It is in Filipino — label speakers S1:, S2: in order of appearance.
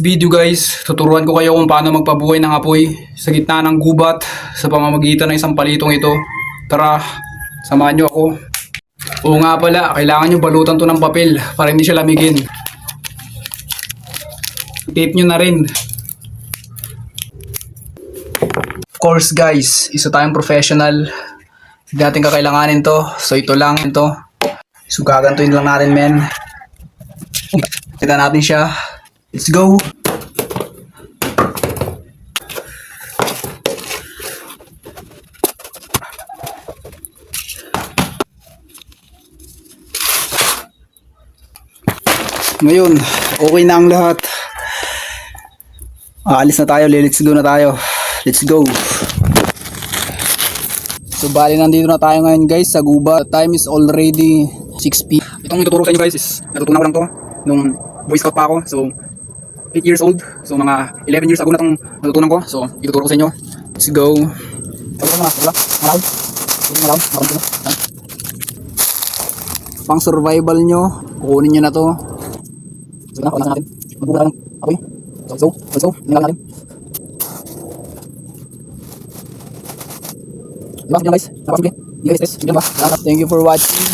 S1: video guys, tuturuan ko kayo kung paano magpabuhay ng apoy sa gitna ng gubat sa pamamagitan ng isang palitong ito. Tara, samahan nyo ako. Oo nga pala, kailangan nyo balutan to ng papel para hindi siya lamigin. Tape nyo na rin. Of course guys, isa tayong professional. Hindi natin kakailanganin to. So ito lang ito. So gagantuin lang natin men. Kita natin siya. Let's go! Ngayon, okay na ang lahat. Aalis na tayo, let's go na tayo. Let's go! So bali nandito na tayo ngayon guys sa gubat. Time is already 6 p.m. Itong ituturo sa inyo guys is natutunan ko lang to nung Boy Scout pa ako. So 8 years old. So mga 11 years ago na itong natutunan ko. So ituturo ko sa inyo. Let's go. Pang survival nyo, kukunin nyo na to. So na, natin. Magbubuka natin apoy. So, nilalang natin. Diba, guys? Napaka simple. Thank you for watching.